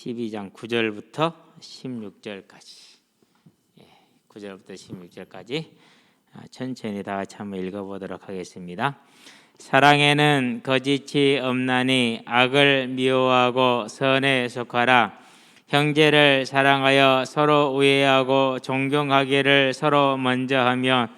12장 9절부터 16절까지 9절부터 16절까지 천천히 다 같이 한번 읽어보도록 하겠습니다. 사랑에는 거짓이 없나니 악을 미워하고 선에 속하라. 형제를 사랑하여 서로 우애하고 존경하기를 서로 먼저 하며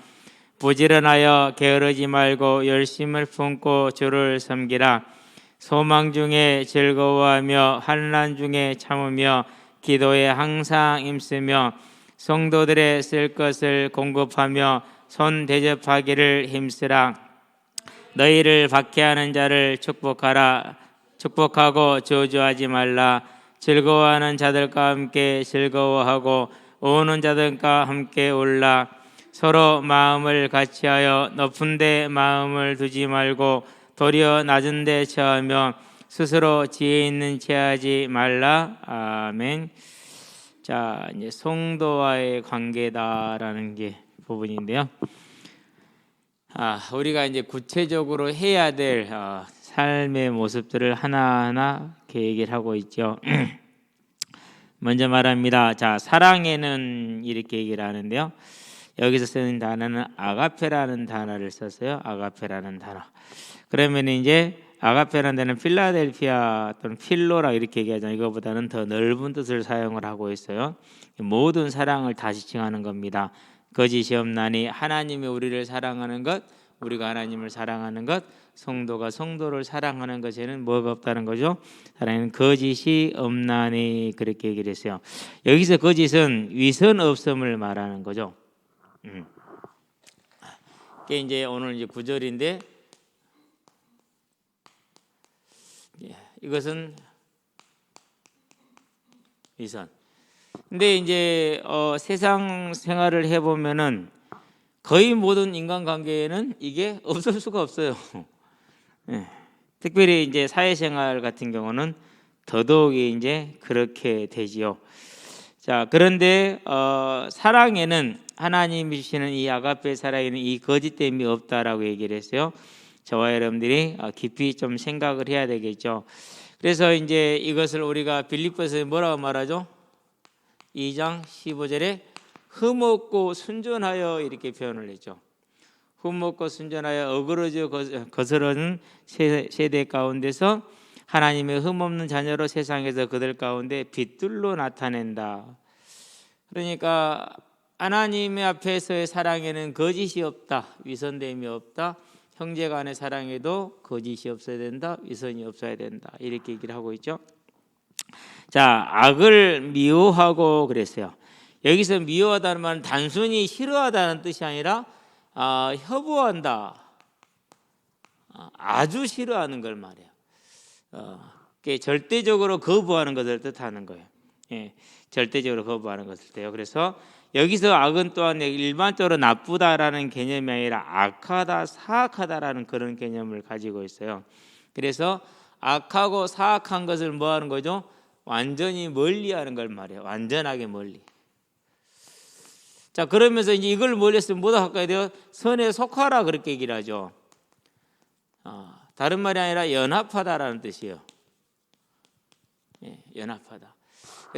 부지런하여 게으르지 말고 열심을 품고 주를 섬기라. 소망 중에 즐거워하며 환난 중에 참으며 기도에 항상 힘쓰며 성도들의 쓸 것을 공급하며 손 대접하기를 힘쓰라. 너희를 박해하는 자를 축복하고 저주하지 말라. 즐거워하는 자들과 함께 즐거워하고 우는 자들과 함께 울라. 서로 마음을 같이하여 높은 데 마음을 두지 말고 도리어 낮은 데 처하며 스스로 지혜 있는 체하지 말라. 아멘. 자, 이제 성도와의 관계다라는 게 부분인데요. 우리가 이제 구체적으로 해야 될 삶의 모습들을 하나하나 얘기를 하고 있죠. 먼저 말합니다. 자, 사랑에는 이렇게 얘기를 하는데요. 여기서 쓰는 단어는 아가페라는 단어를 썼어요. 아가페라는 단어. 그러면 이제 아가페라는 단어는 필라델피아 또는 필로라 이렇게 얘기하잖아요. 이거보다는 더 넓은 뜻을 사용을 하고 있어요. 모든 사랑을 다 지칭하는 겁니다. 거짓이 없나니 하나님이 우리를 사랑하는 것, 우리가 하나님을 사랑하는 것, 성도가 성도를 사랑하는 것에는 뭐가 없다는 거죠. 사랑에는 거짓이 없나니 그렇게 얘기를 했어요. 여기서 거짓은 위선 없음을 말하는 거죠. 이게 이제 오늘 이제 9절인데 이것은 위선. 근데 이제 세상 생활을 해보면은 거의 모든 인간관계에는 이게 없을 수가 없어요. 특별히 이제 사회생활 같은 경우는 더더욱이 이제 그렇게 되지요. 자, 그런데 사랑에는 하나님이 주시는 이 아가페 사랑에는 이 거짓됨이 없다라고 얘기를 했어요. 저와 여러분들이 깊이 좀 생각을 해야 되겠죠. 그래서 이제 이것을 우리가 빌립보서에 뭐라고 말하죠? 2장 15절에 흠없고 순전하여 이렇게 표현을 했죠. 흠없고 순전하여 어그러져 거스르는 세대 가운데서 하나님의 흠없는 자녀로 세상에서 그들 가운데 빛들로 나타낸다. 그러니까 하나님의 앞에서의 사랑에는 거짓이 없다. 위선됨이 없다. 형제 간의 사랑에도 거짓이 없어야 된다. 위선이 없어야 된다. 이렇게 얘기를 하고 있죠. 자, 악을 미워하고 그랬어요. 여기서 미워하다는 말은 단순히 싫어하다는 뜻이 아니라 협오한다. 아주 싫어하는 걸 말해요. 절대적으로 거부하는 것을 뜻하는 거예요. 절대적으로 거부하는 것을 뜻해요. 그래서 여기서 악은 또한 일반적으로 나쁘다라는 개념이 아니라 악하다, 사악하다라는 그런 개념을 가지고 있어요. 그래서 악하고 사악한 것을 뭐 하는 거죠? 완전히 멀리하는 걸 말해요. 완전하게 멀리. 자, 그러면서 이제 이걸 멀리했으면 뭐다 가까이 돼요? 선에 속하라 그렇게 얘기를 하죠. 다른 말이 아니라 연합하다라는 뜻이에요. 연합하다.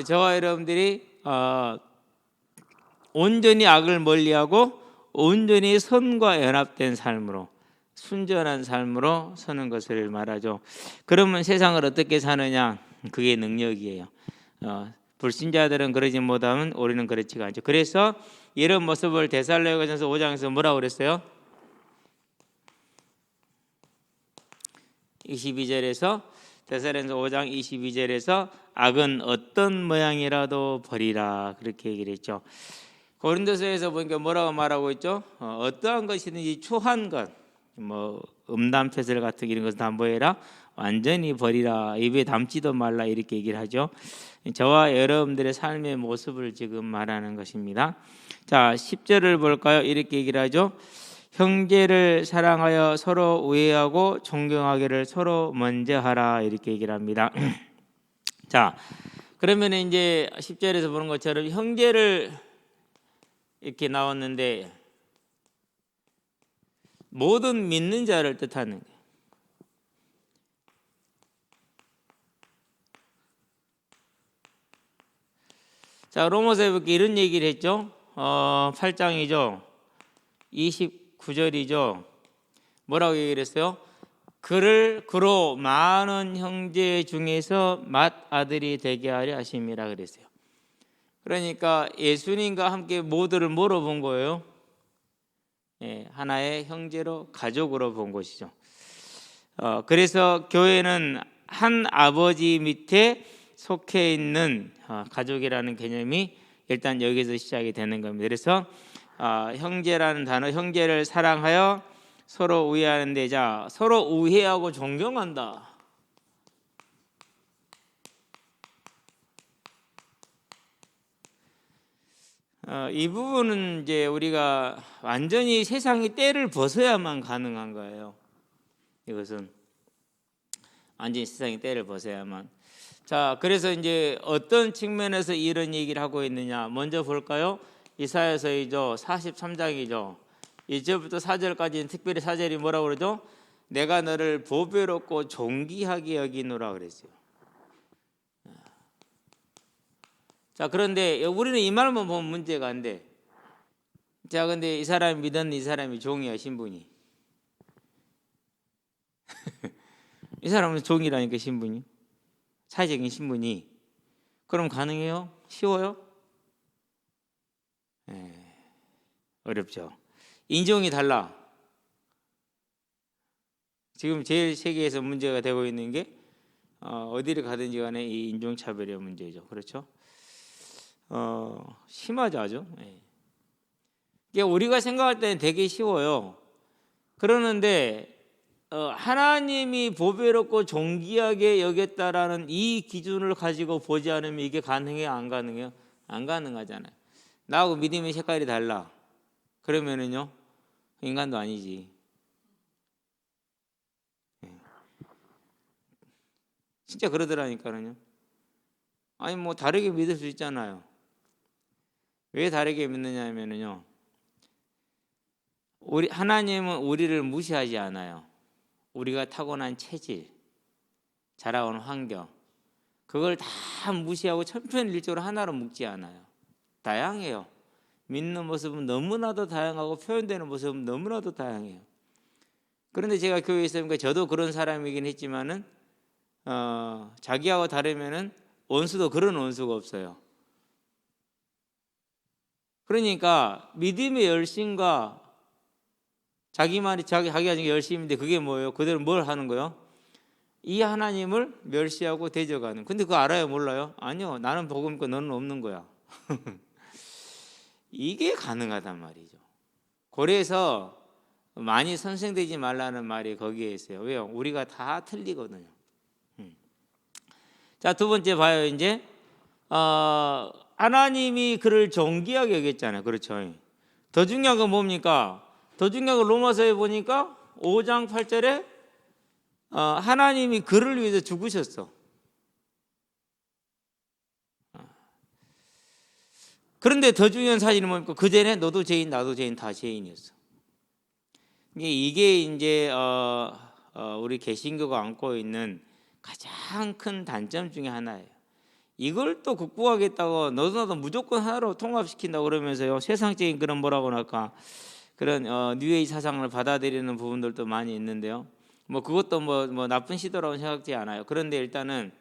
저와 여러분들이 온전히 악을 멀리하고 온전히 선과 연합된 삶으로 순전한 삶으로 서는 것을 말하죠. 그러면 세상을 어떻게 사느냐? 그게 능력이에요. 불신자들은 그러지 못하면 우리는 그렇지가 않죠. 그래서 이런 모습을 데살로니가전서 5장에서 뭐라고 그랬어요? 22절에서 데살로니가전서 5장 22절에서 악은 어떤 모양이라도 버리라 그렇게 얘기를 했죠. 고린도서에서 보니까 뭐라고 말하고 있죠? 어떠한 것이든지 추한 것, 뭐 음담패설 같은 이런 것은 다 뭐해라? 완전히 버리라. 입에 담지도 말라 이렇게 얘기를 하죠. 저와 여러분들의 삶의 모습을 지금 말하는 것입니다. 자, 10절을 볼까요? 이렇게 얘기를 하죠. 형제를 사랑하여 서로 우애하고 존경하기를 서로 먼저 하라 이렇게 얘기를 합니다. 자, 그러면 이제 10절에서 보는 것처럼 형제를 이렇게 나왔는데 모든 믿는 자를 뜻하는 거예요. 자, 로마서에 보니까 이런 얘기를 했죠. 8장이죠. 29절이죠. 뭐라고 얘기를 했어요? 그로 많은 형제 중에서 맏아들이 되게 하려 하심이라 그랬어요. 그러니까 예수님과 함께 모두를 뭐로 본 거예요? 하나의 형제로, 가족으로 본 것이죠. 그래서 교회는 한 아버지 밑에 속해 있는 가족이라는 개념이 일단 여기서 시작이 되는 겁니다. 그래서 형제라는 단어, 형제를 사랑하여 서로 우애하는데, 자, 서로 우애하고 존경한다. 이 부분은 이제 우리가 완전히 세상의 때를 벗어야만 가능한 거예요. 이것은 완전히 세상의 때를 벗어야만. 자, 그래서 이제 어떤 측면에서 이런 얘기를 하고 있느냐, 먼저 볼까요? 이사야서이죠. 43장이죠. 1절부터 4절까지는 특별히 4절이 뭐라고 그러죠? 내가 너를 보배롭고 존귀하게 여기노라 그랬어요. 자, 그런데 우리는 이 말만 보면 문제가 안 돼. 자, 근데 이 사람이 믿었는 이 사람이 종이야, 신분이. 이 사람은 종이라니까, 신분이. 사회적인 신분이. 그럼 가능해요? 쉬워요? 어렵죠. 인종이 달라. 지금 제일 세계에서 문제가 되고 있는 게 어디를 가든지 간에 이 인종차별의 문제죠. 그렇죠? 심하죠, 아주. 우리가 생각할 때는 되게 쉬워요. 그러는데 하나님이 보배롭고 존귀하게 여겼다라는 이 기준을 가지고 보지 않으면 이게 가능해요, 안 가능해요? 안 가능하잖아요. 나하고 믿음의 색깔이 달라. 그러면은요, 인간도 아니지. 진짜 그러더라니까요. 아니 뭐 다르게 믿을 수 있잖아요. 왜 다르게 믿느냐면요, 우리 하나님은 우리를 무시하지 않아요. 우리가 타고난 체질, 자라온 환경, 그걸 다 무시하고 천편일률적으로 하나로 묶지 않아요. 다양해요. 믿는 모습은 너무나도 다양하고 표현되는 모습은 너무나도 다양해요. 그런데 제가 교회에 있으니까 저도 그런 사람이긴 했지만은 자기하고 다르면은 원수도 그런 원수가 없어요. 그러니까 믿음의 열심과 자기가 지금 열심인데 그게 뭐예요? 그대로 뭘 하는 거예요? 이 하나님을 멸시하고 대적하는. 근데 그거 알아요, 몰라요? 아니요, 나는 복음이고 너는 없는 거야. 이게 가능하단 말이죠. 그래서 많이 선생되지 말라는 말이 거기에 있어요. 왜요? 우리가 다 틀리거든요. 자, 두 번째 봐요. 이제 하나님이 그를 존귀하게 여겼잖아요. 그렇죠? 더 중요한 건 뭡니까? 더 중요한 건 로마서에 보니까 5장 8절에 하나님이 그를 위해서 죽으셨어. 그런데 더 중요한 사실은 뭡니까? 그 전에 너도 죄인, 나도 죄인, 다 죄인이었어. 이게 이제 우리 개신교가 안고 있는 가장 큰 단점 중에 하나예요. 이걸 또 극복하겠다고 너도 나도 무조건 하나로 통합시킨다고 그러면서요, 세상적인 그런 뭐라고 할까, 그런 뉴에이지 사상을 받아들이는 부분들도 많이 있는데요. 뭐 그것도 뭐 나쁜 시도라고 생각지 않아요. 그런데 일단은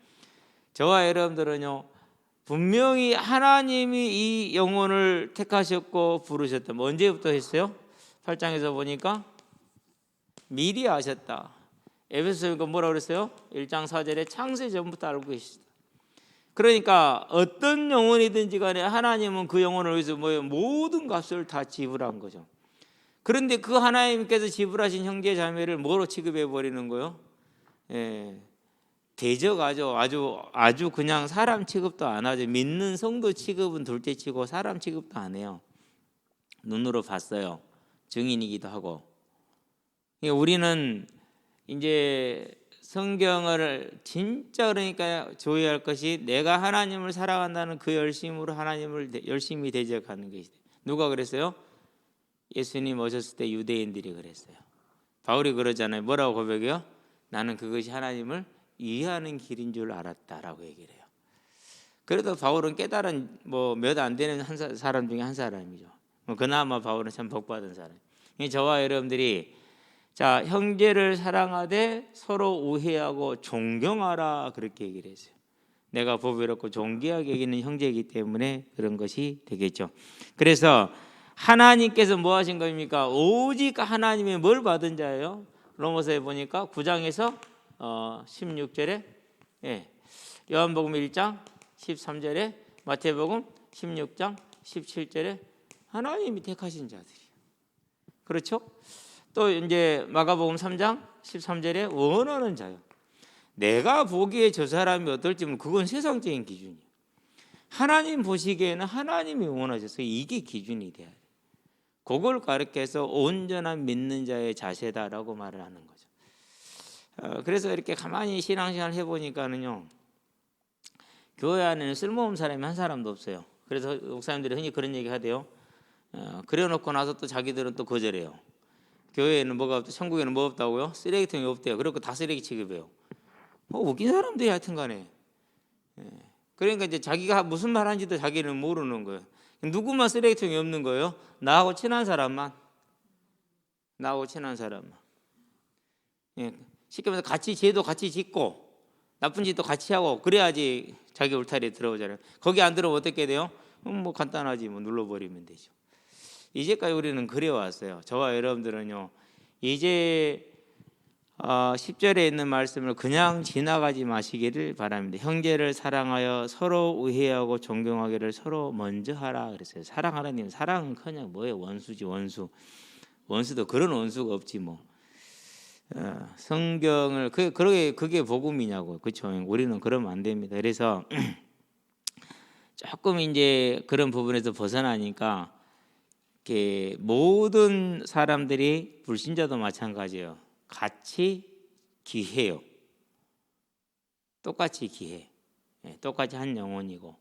저와 여러분들은요, 분명히 하나님이 이 영혼을 택하셨고 부르셨다. 뭐 언제부터 했어요? 8장에서 보니까 미리 아셨다. 에베소서니까 뭐라고 그랬어요? 1장 4절에 창세 전부터 알고 계시다. 그러니까 어떤 영혼이든지 간에 하나님은 그 영혼을 위해서 모든 값을 다 지불한 거죠. 그런데 그 하나님께서 지불하신 형제 자매를 뭐로 취급해 버리는 거예요? 대적하죠. 아주 그냥 사람 취급도 안 하죠. 믿는 성도 취급은 둘째치고 사람 취급도 안 해요. 눈으로 봤어요. 증인이기도 하고. 우리는 이제 성경을 진짜 그러니까 조회할 것이, 내가 하나님을 사랑한다는 그 열심으로 하나님을 열심히 대적하는 것이다. 누가 그랬어요? 예수님 오셨을 때 유대인들이 그랬어요. 바울이 그러잖아요. 뭐라고 고백해요? 나는 그것이 하나님을 이해하는 길인 줄 알았다라고 얘기를 해요. 그래도 바울은 깨달은 뭐 몇 안 되는 사람 중에 한 사람이죠. 그나마 바울은 참 복받은 사람. 저와 여러분들이 자, 형제를 사랑하되 서로 우애하고 존경하라 그렇게 얘기를 했어요. 내가 보배롭고 존귀하게 여기는 형제이기 때문에 그런 것이 되겠죠. 그래서 하나님께서 뭐 하신 겁니까? 오직 하나님의 뭘 받은 자예요? 로마서에 보니까 9장에서 16절에 요한복음 1장 13절에 마태복음 16장 17절에 하나님이 택하신 자들이에요. 그렇죠? 또 이제 마가복음 3장 13절에 원하는 자요. 내가 보기에 저 사람이 어떨지 그건 세상적인 기준이에요. 하나님 보시기에는 하나님이 원하셔서 이게 기준이 돼야 돼요. 그걸 가르쳐서 온전한 믿는 자의 자세다라고 말을 하는 거죠. 그래서 이렇게 가만히 신앙생활 해보니까는요, 교회 안에는 쓸모없는 사람이 한 사람도 없어요. 그래서 목사님들이 흔히 그런 얘기 하대요. 그래놓고 나서 또 자기들은 또 거절해요. 교회에는 뭐가 없다, 천국에는 뭐 없다고요? 쓰레기통이 없대요. 그리고 다 쓰레기 취급해요. 웃긴 사람들이 하여튼간에. 그러니까 이제 자기가 무슨 말 하는지도 자기는 모르는 거예요. 누구만 쓰레기통이 없는 거예요? 나하고 친한 사람만. 쉽게 말해서 같이 죄도 같이 짓고 나쁜 짓도 같이 하고 그래야지 자기 울타리에 들어오잖아요. 거기 안 들어오면 어떻게 돼요? 뭐 간단하지, 뭐 눌러버리면 되죠. 이제까지 우리는 그래왔어요. 저와 여러분들은요, 이제 10절에 있는 말씀을 그냥 지나가지 마시기를 바랍니다. 형제를 사랑하여 서로 우애하고 존경하기를 서로 먼저 하라 그랬어요. 사랑하라는 사랑은 그냥 뭐예요? 원수지, 원수. 원수도 그런 원수가 없지 뭐. 성경을 그게 복음이냐고. 그렇죠? 우리는 그러면 안 됩니다. 그래서 조금 이제 그런 부분에서 벗어나니까 이렇게 모든 사람들이 불신자도 마찬가지예요. 같이 기해요. 똑같이 기해. 똑같이 한 영혼이고.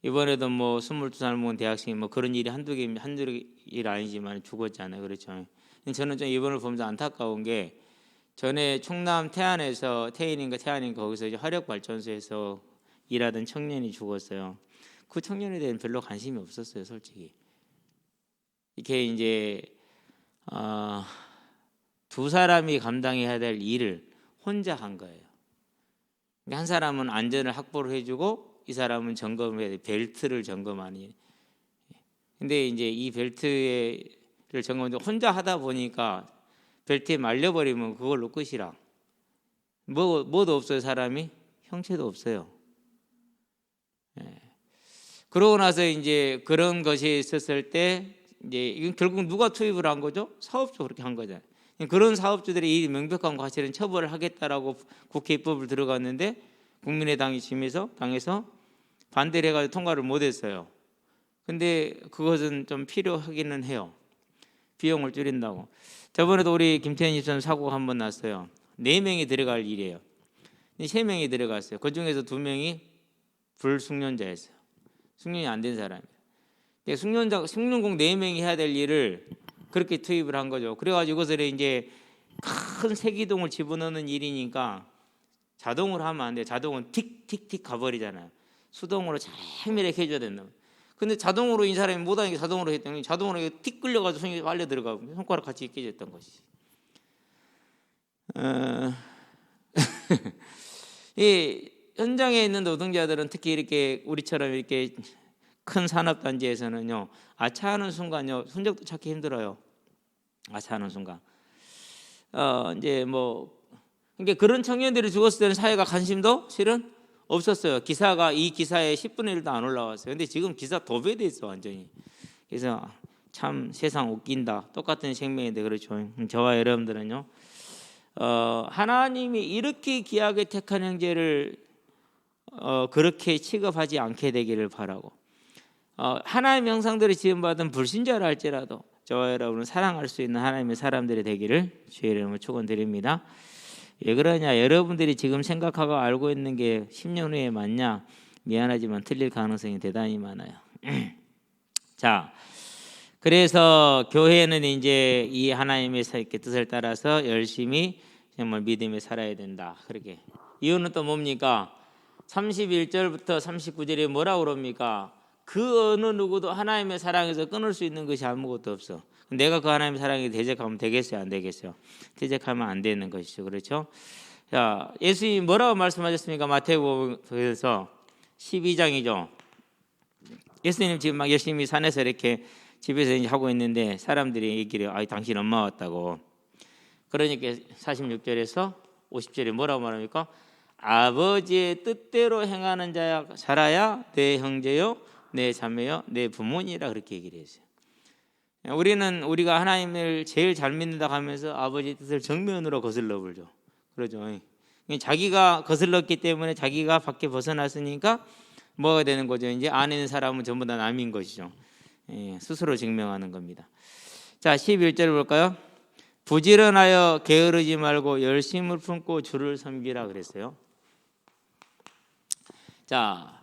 이번에도 뭐 22살 먹은 대학생이 뭐 그런 일이 한두 일 아니지만 죽었잖아요. 그렇죠. 저는 좀 이번을 보면서 안타까운 게 전에 충남 태안인가 거기서 이제 화력발전소에서 일하던 청년이 죽었어요. 그 청년에 대해서는 별로 관심이 없었어요, 솔직히. 이렇게 이제 두 사람이 감당해야 될 일을 혼자 한 거예요. 한 사람은 안전을 확보를 해주고 이 사람은 점검을 해야 돼. 벨트를 점검하니. 근데 이제 이 벨트를 점검을 혼자 하다 보니까 벨트에 말려버리면 그걸로 끝이라. 뭐도 없어요, 사람이. 형체도 없어요. 그러고 나서 이제 그런 것이 있었을 때 이제 이건 결국 누가 투입을 한 거죠? 사업주 그렇게 한 거잖아요. 그런 사업주들이 이 명백한 과실은 처벌을 하겠다라고 국회 입법을 들어갔는데 국민의당이 당에서 반대를 해가지고 통과를 못했어요. 근데 그것은 좀 필요하기는 해요. 비용을 줄인다고. 저번에도 우리 김태현 집사님 사고가 한 번 났어요. 4명이 들어갈 일이에요. 3명이 들어갔어요. 그중에서 2명이 불숙련자였어요. 숙련이 안 된 사람이에요. 숙련공 4명이 해야 될 일을 그렇게 투입을 한 거죠. 그래가지고 이것을 이제 큰 세기동을 집어넣는 일이니까 자동으로 하면 안 돼요. 자동은 틱틱틱 가버리잖아요. 수동으로 장밀하게 해줘야 된다. 근데 자동으로 이 사람이 못하니까 자동으로 했더니 자동으로 틱 끌려가지고 손이 빨려 들어가고 손가락 같이 깨졌던 것이지. 이 현장에 있는 노동자들은 특히 이렇게 우리처럼 이렇게 큰 산업단지에서는요, 아차하는 순간요, 흔적도 찾기 힘들어요. 아차하는 순간. 이제 뭐, 그러니까 그런 청년들이 죽었을 때는 사회가 관심도 실은 없었어요. 이 기사에 10분의 1도 안 올라왔어요. 근데 지금 기사 도배돼 있어, 완전히. 그래서 참 세상 웃긴다. 똑같은 생명인데 그렇죠. 저와 여러분들은요, 하나님이 이렇게 귀하게 택한 형제를 그렇게 취급하지 않게 되기를 바라고, 하나님의 형상대로 지음받은 불신자라 할지라도 저와 여러분은 사랑할 수 있는 하나님의 사람들이 되기를 주의 이름으로 축원드립니다. 왜 그러냐? 여러분들이 지금 생각하고 알고 있는 게 10년 후에 맞냐? 미안하지만 틀릴 가능성이 대단히 많아요. 자, 그래서 교회는 이제 이 하나님의 뜻을 따라서 열심히 정말 믿음에 살아야 된다. 그렇게. 이유는 또 뭡니까? 31절부터 39절에 뭐라고 그럽니까? 그 어느 누구도 하나님의 사랑에서 끊을 수 있는 것이 아무것도 없어. 내가 그 하나님의 사랑에 대적하면 되겠어요, 안 되겠어요? 대적하면 안 되는 것이죠. 그렇죠? 자, 예수님이 뭐라고 말씀하셨습니까? 마태복음에서 12장이죠. 예수님 지금 막 열심히 산에서 이렇게 집에서 이제 하고 있는데 사람들이 얘기를 아, 당신 엄마 왔다고. 그러니까 46절에서 50절에 뭐라고 말합니까? 아버지의 뜻대로 행하는 자라야 내 형제요, 내 자매요, 내 부모니라 그렇게 얘기를 했어요. 우리가 하나님을 제일 잘 믿는다 하면서 아버지의 뜻을 정면으로 거슬러 버리죠. 그러죠. 자기가 거슬렀기 때문에 자기가 밖에 벗어났으니까 뭐가 되는 거죠? 이제 안에 있는 사람은 전부 다 남인 것이죠. 스스로 증명하는 겁니다. 자, 11절 볼까요? 부지런하여 게으르지 말고 열심을 품고 주를 섬기라 그랬어요. 자,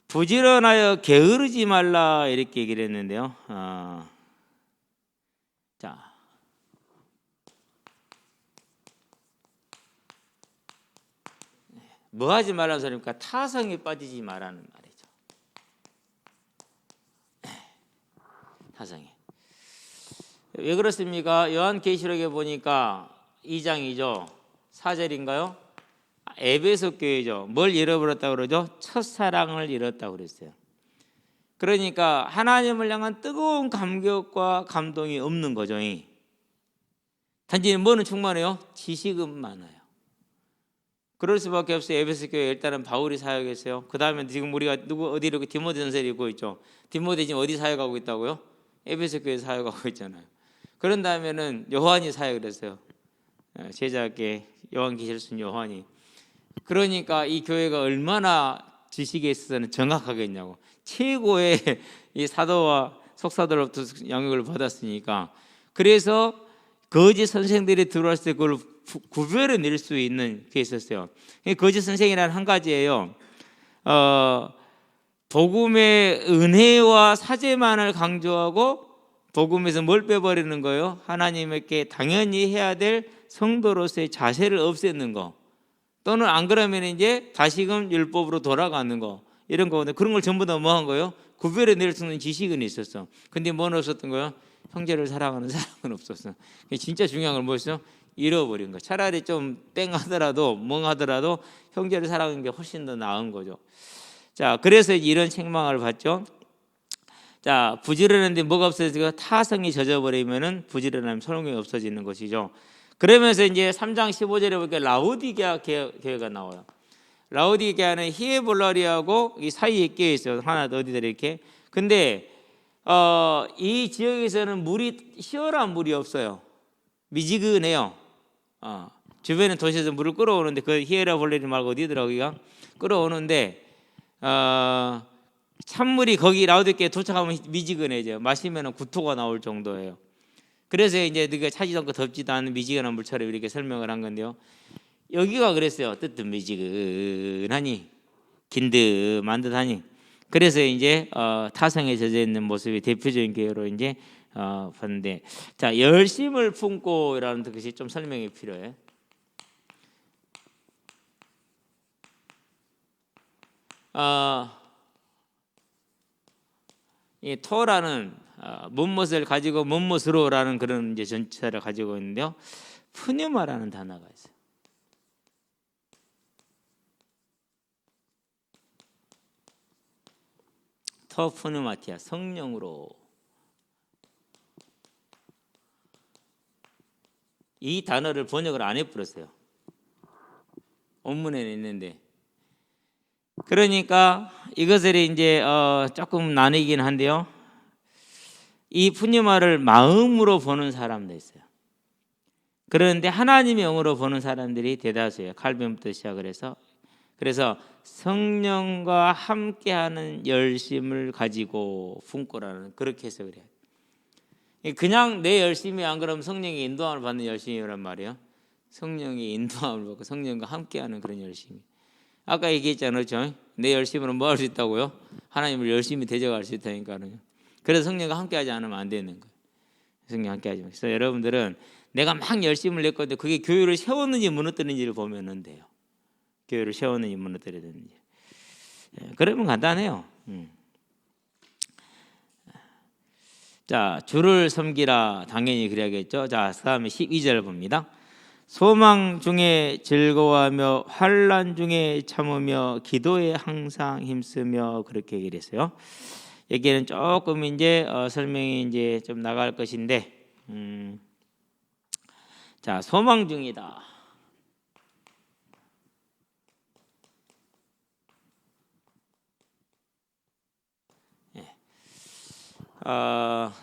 부지런하여 게으르지 말라 이렇게 얘기를 했는데요. 자, 뭐 하지 말라는 소리입니까? 타성에 빠지지 말라는 말이죠. 타성에. 왜 그렇습니까? 요한계시록에 보니까 2장이죠. 4절인가요? 에베소 교회죠. 뭘 잃어버렸다고 그러죠? 첫사랑을 잃었다고 그랬어요. 그러니까 하나님을 향한 뜨거운 감격과 감동이 없는 거죠. 단지 뭐는 충만해요? 지식은 많아요. 그럴 수밖에 없어요. 에베소 교회 일단은 바울이 사역했어요. 그 다음에 지금 우리가 어디로 디모데전서를 읽고 있죠. 디모데 지금 어디 사역하고 있다고요? 에베소 교회 사역하고 있잖아요. 그런 다음에는 요한이 사역을 했어요. 제자께 요한계시를 쓴 요한이. 그러니까 이 교회가 얼마나 지식에 있어서는 정확하겠냐고. 최고의 이 사도와 속사도로부터 영역을 받았으니까. 그래서 거짓 선생들이 들어왔을 때 그걸 구별해 낼 수 있는 게 있었어요. 거짓 선생이라는 한 가지예요. 복음의 은혜와 사제만을 강조하고 복음에서 뭘 빼버리는 거예요? 하나님께 당연히 해야 될 성도로서의 자세를 없애는 거. 또는 안 그러면 이제 다시금 율법으로 돌아가는 거. 이런 거거든요. 그런 걸 전부 다 뭐 한 거예요? 구별해 낼 수 있는 지식은 있었어. 근데 뭐는 없었던 거예요? 형제를 사랑하는 사랑은 없었어. 진짜 중요한 건 뭐였어요? 잃어버린 거. 차라리 좀 땡하더라도 멍하더라도 형제를 사랑하는 게 훨씬 더 나은 거죠. 자, 그래서 이런 책망을 받죠. 자, 부지런한데 뭐가 없어지고 타성이 젖어버리면은 부지런함 소용이 없어지는 것이죠. 그러면서 이제 3장 15절에 보니까 라오디게아 교회가 나와요. 라오디게아는 히에볼라리하고 이 사이에 끼어 있어요. 하나 어디다 이렇게. 근데 이 지역에서는 물이 시원한 물이 없어요. 미지근해요. 주변에 도시에서 물을 끌어오는데 그 히에라볼라리 말고 어디더라고요? 끌어오는데 찬물이 거기 라우디게에 도착하면 미지근해져요. 마시면 구토가 나올 정도예요. 그래서 이제 네가 차지도 않고 덥지도 않은 미지근한 물처럼 이렇게 설명을 한 건데요. 여기가 그랬어요. 뜨뜻미지근하니 긴듯한 듯하니. 그래서 이제 타성에 젖어 있는 모습이 대표적인 교회로 이제 봤는데, 자, 열심을 품고라는 것이 좀 설명이 필요해. 이 토라는 무엇을 가지고 무엇으로라는 그런 이제 전체를 가지고 있는데요. 푸뉴마라는 단어가 있어요. 토푸누마티아, 성령으로. 이 단어를 번역을 안 해버렸어요. 원문에는 있는데. 그러니까 이것을 이제 조금 나뉘긴 한데요. 이 푸뉴마를 마음으로 보는 사람도 있어요. 그런데 하나님의 영으로 보는 사람들이 대다수예요. 칼빈부터 시작을 해서. 그래서 성령과 함께하는 열심을 가지고 품고라는, 그렇게 해서 그래요. 그냥 내 열심이 안 그러면 성령의 인도함을 받는 열심이란 말이에요. 성령의 인도함을 받고 성령과 함께하는 그런 열심이. 아까 얘기했잖아요, 그렇죠? 내 열심으로 뭐 할 수 있다고요? 하나님을 열심히 대적할 수 있다니까요. 그래서 성령과 함께하지 않으면 안 되는 거예요. 성령 함께하지 마세요. 그래서 여러분들은 내가 막 열심을 냈거든요. 그게 교회를 세웠는지 무너뜨는지를 보면 돼요. 교회를 세우는 일 무너뜨려야 되는 일. 그러면 간단해요. 자, 주를 섬기라. 당연히 그래야겠죠. 자, 그다음에 12절 봅니다. 소망 중에 즐거워하며 환난 중에 참으며 기도에 항상 힘쓰며 그렇게 얘기를 했어요. 여기에는 조금 이제 설명이 이제 좀 나갈 것인데, 자, 소망 중이다.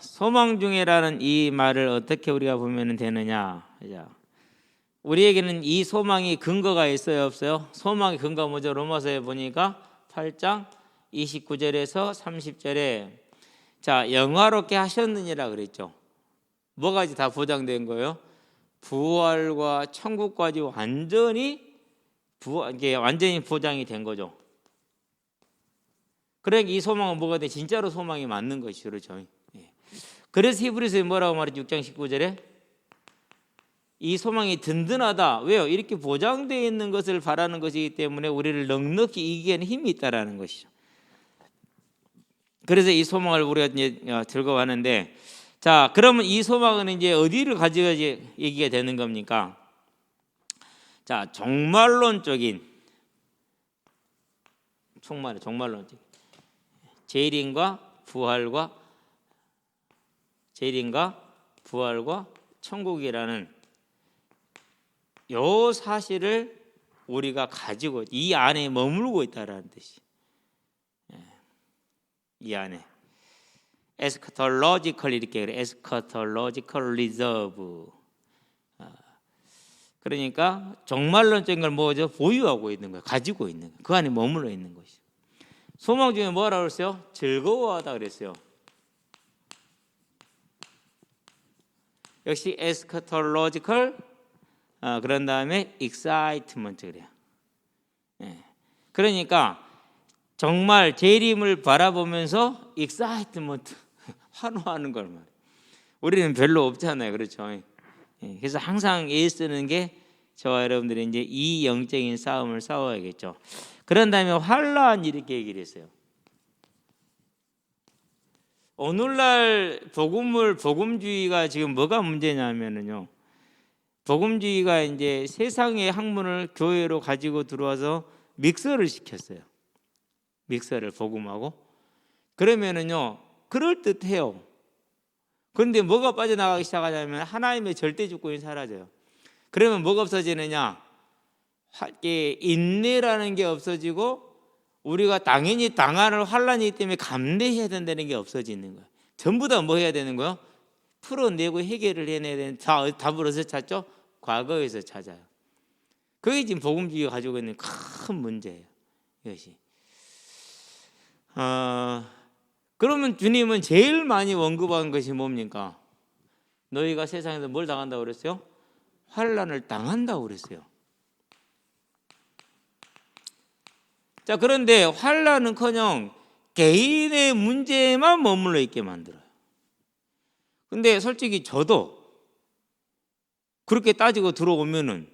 소망 중에라는 이 말을 어떻게 우리가 보면 되느냐? 우리에게는 이 소망이 근거가 있어요, 없어요? 소망의 근거가 뭐죠? 로마서에 보니까 8장 29절에서 30절에 자, 영화롭게 하셨느니라 그랬죠. 뭐가지 다 보장된 거예요? 부활과 천국까지 이게 완전히 보장이 된 거죠. 그러니까 이 소망은 뭐가 돼? 진짜로 소망이 맞는 것이죠, 그렇죠? 그래서 히브리서에 뭐라고 말했죠? 6장 19절에 이 소망이 든든하다. 왜요? 이렇게 보장되어 있는 것을 바라는 것이기 때문에 우리를 넉넉히 이기는 힘이 있다라는 것이죠. 그래서 이 소망을 우리가 이제 즐거워하는데, 자, 그러면 이 소망은 이제 어디를 가지고 얘기가 되는 겁니까? 자, 종말론적인 재림과 부활과 천국이라는 요 사실을 우리가 가지고 이 안에 머물고 있다라는 뜻이. 이 안에 에스카톨로지컬 이렇게 그래. 에스카톨로지컬 리저브. 그러니까 종말론적인 걸 뭐죠? 보유하고 있는 거예요. 가지고 있는 거예요. 그 안에 머물러 있는 것이죠. 소망 중에 뭐라고 그랬어요? 즐거워하다 그랬어요. 역시 에스카톨로지컬 그런 다음에 excitement 그래요. 그러니까 정말 재림을 바라보면서 excitement 환호하는 걸 말이에요. 우리는 별로 없잖아요, 그렇죠? 그래서 항상 애쓰는 게 저와 여러분들이 이제 이 영적인 싸움을 싸워야겠죠. 그런 다음에 환난 이렇게 얘기를 했어요. 오늘날 복음주의가 지금 뭐가 문제냐면요. 복음주의가 이제 세상의 학문을 교회로 가지고 들어와서 믹서를 시켰어요. 믹서를 복음하고. 그러면은요, 그럴듯해요. 그런데 뭐가 빠져나가기 시작하냐면 하나님의 절대 주권이 사라져요. 그러면 뭐가 없어지느냐? 인내라는 게 없어지고 우리가 당연히 당할 환난이기 때문에 감내해야 된다는 게 없어지는 거예요. 전부 다 뭐 해야 되는 거예요? 풀어내고 해결을 해내야 되는 답을 어디서 찾죠? 과거에서 찾아요. 그게 지금 복음주의가 가지고 있는 큰 문제예요. 이것이. 그러면 주님은 제일 많이 언급한 것이 뭡니까? 너희가 세상에서 뭘 당한다고 그랬어요? 환난을 당한다고 그랬어요. 자, 그런데 환난은커녕 개인의 문제에만 머물러 있게 만들어요. 근데 솔직히 저도 그렇게 따지고 들어오면은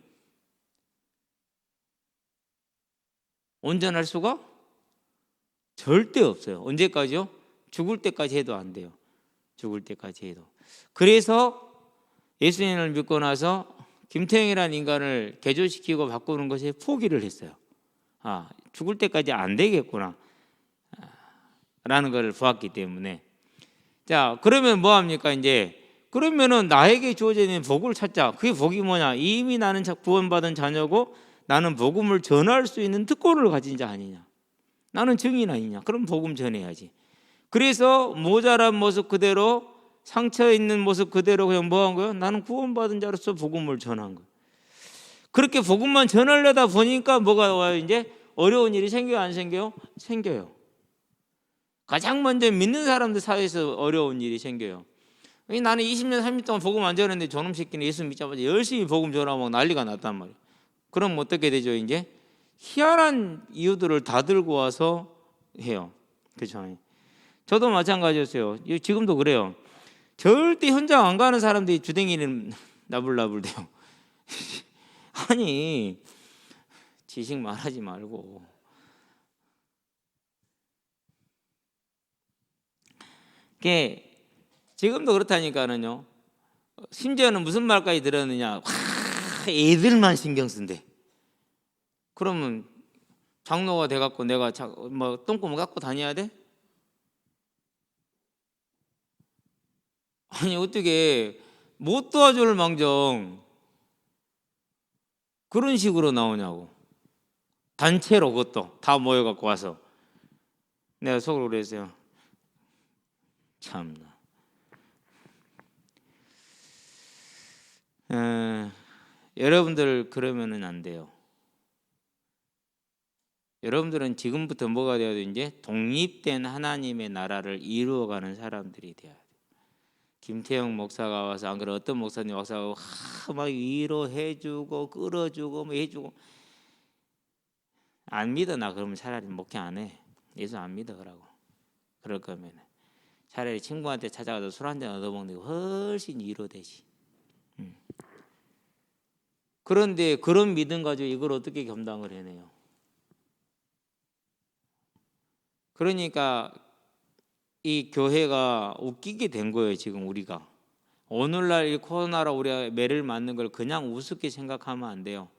온전할 수가 절대 없어요. 언제까지요? 죽을 때까지 해도 안 돼요. 죽을 때까지 해도. 그래서 예수님을 믿고 나서 김태형이라는 인간을 개조시키고 바꾸는 것에 포기를 했어요. 죽을 때까지 안 되겠구나 라는 걸 보았기 때문에. 자, 그러면 뭐 합니까? 이제 그러면은 나에게 주어져 있는 복을 찾자. 그게 복이 뭐냐? 이미 나는 구원받은 자녀고 나는 복음을 전할 수 있는 특권을 가진 자 아니냐? 나는 증인 아니냐? 그럼 복음 전해야지. 그래서 모자란 모습 그대로, 상처 있는 모습 그대로 그냥 뭐 한 거예요? 나는 구원받은 자로서 복음을 전한 거예요. 그렇게 복음만 전하려다 보니까 뭐가 와요? 이제 어려운 일이 생겨요, 안 생겨요? 생겨요. 가장 먼저 믿는 사람들 사이에서 어려운 일이 생겨요. 나는 20년, 30년 동안 복음 안 전했는데 저놈 새끼는 예수 믿자마자 열심히 복음 전하고 난리가 났단 말이에요. 그럼 어떻게 되죠? 이제 희한한 이유들을 다 들고 와서 해요. 그렇죠? 저도 마찬가지였어요. 지금도 그래요. 절대 현장 안 가는 사람들이 주댕이는 나불나불대요. 아니 지식 말하지 말고. 그게 지금도 그렇다니까는요. 심지어는 무슨 말까지 들었느냐. 애들만 신경 쓴대. 그러면 장로가 돼갖고 내가 뭐 똥구멍 갖고 다녀야 돼? 아니 어떻게 못 도와줄 망정 그런 식으로 나오냐고. 단체로 그것도 다 모여갖고 와서. 내가 속으로 그랬어요. 참나. 여러분들 그러면은 안 돼요. 여러분들은 지금부터 뭐가 되어야 돼? 이제 독립된 하나님의 나라를 이루어가는 사람들이 돼야 돼. 김태형 목사가 와서 안 그래 어떤 목사님 와서 막 위로해주고 끌어주고 뭐 해주고 안 믿어 나 그러면 차라리 목회 안 해. 예수 안 믿어라고. 그럴 거면 차라리 친구한테 찾아가서 술 한잔 얻어먹는 게 훨씬 위로되지. 그런데 그런 믿음 가지고 이걸 어떻게 감당을 해내요? 그러니까 이 교회가 웃기게 된 거예요. 지금 우리가 오늘날 이 코로나로 우리가 매를 맞는 걸 그냥 우습게 생각하면 안 돼요.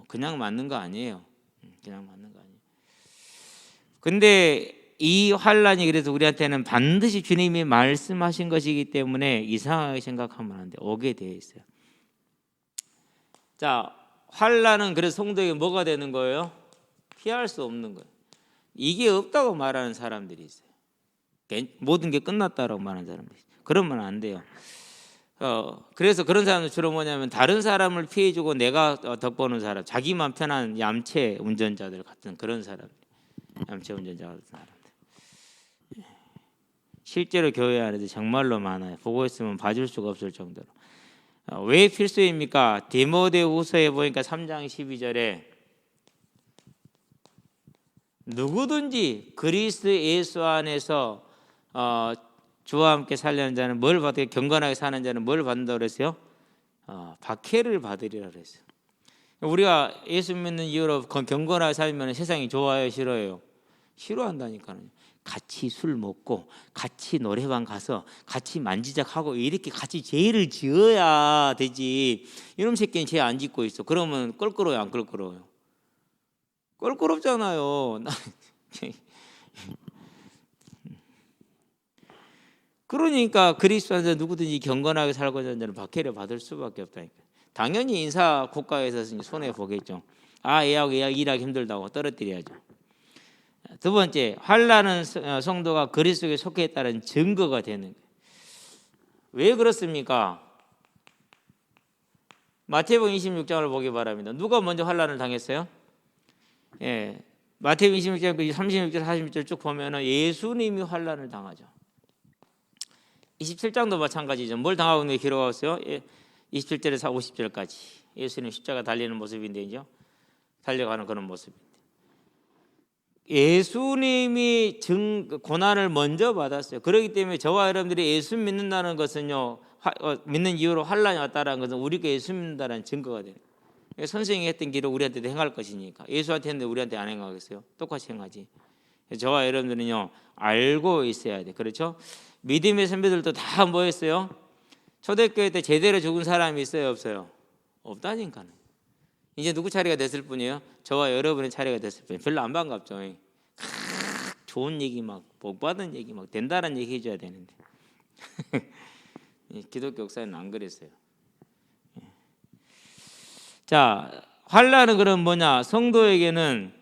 그냥 맞는 거 아니에요. 그냥 맞는 거 아니에요. 근데 이 환란이 그래서 우리한테는 반드시 주님이 말씀하신 것이기 때문에 이상하게 생각하면 안 돼요. 오게 되어 있어요. 자, 환란은 그래서 성도에게 뭐가 되는 거예요? 피할 수 없는 거예요. 이게 없다고 말하는 사람들이 있어요. 모든 게 끝났다라고 말하는 사람들이 있어요. 그러면 안 돼요. 그래서 그런 사람은 주로 뭐냐면 다른 사람을 피해주고 내가 덕보는 사람, 자기만 편한 얌체 운전자들 같은 그런 사람, 얌체 운전자 같은 사람들. 실제로 교회 안에도 정말로 많아요. 보고 있으면 봐줄 수가 없을 정도로. 왜 필수입니까? 디모데후서에 보니까 3장 12절에 누구든지 그리스도 예수 안에서 주와 함께 살려는 자는 뭘 받게 경건하게 사는 자는 뭘 받는다고 그랬어요? 박해를 받으리라 그랬어요. 우리가 예수 믿는 이유로 경건하게 살면 세상이 좋아요, 싫어요? 싫어한다니까요. 같이 술 먹고 같이 노래방 가서 같이 만지작하고 이렇게 같이 죄를 지어야 되지. 이놈 새끼는 죄 안 짓고 있어. 그러면 껄끄러워요, 안 껄끄러워요? 껄끄럽잖아요. 그러니까 그리스도 안에서 누구든지 경건하게 살고자 하는 자는 박해를 받을 수밖에 없다니까. 당연히 인사 국가에서 손해 보겠죠. 얘하고 일하기 힘들다고 떨어뜨려야죠. 두 번째, 환난은 성도가 그리스도에 속해 있다는 증거가 되는 거예요. 왜 그렇습니까? 마태복음 26장을 보기 바랍니다. 누가 먼저 환난을 당했어요? 마태복음 26장 36절 46절 쭉 보면은 예수님이 환난을 당하죠. 27장도 마찬가지죠. 뭘 당하고 있는 게 기록하고 있어요? 27절에서 50절까지 예수님 십자가 달리는 모습인데요. 달려가는 그런 모습입니다. 예수님이 고난을 먼저 받았어요. 그렇기 때문에 저와 여러분들이 예수 믿는다는 것은요, 믿는 이유로 환난이 왔다는 것은 우리가 예수 믿는다는 증거가 돼요. 선생님이 했던 길을 우리한테도 행할 것이니까. 예수한테 했는데 우리한테 안 행하겠어요? 똑같이 행하지. 저와 여러분들은요 알고 있어야 돼. 그렇죠? 믿음의 선배들도 다 뭐였어요? 초대교회 때 제대로 죽은 사람이 있어요, 없어요? 없다니까요. 이제 누구 차례가 됐을 뿐이에요? 저와 여러분의 차례가 됐을 뿐이에요. 별로 안 반갑죠. 좋은 얘기 막 복 받은 얘기 막 된다는 얘기 해줘야 되는데 기독교 역사에는 안 그랬어요. 자, 환난은 그럼 뭐냐? 성도에게는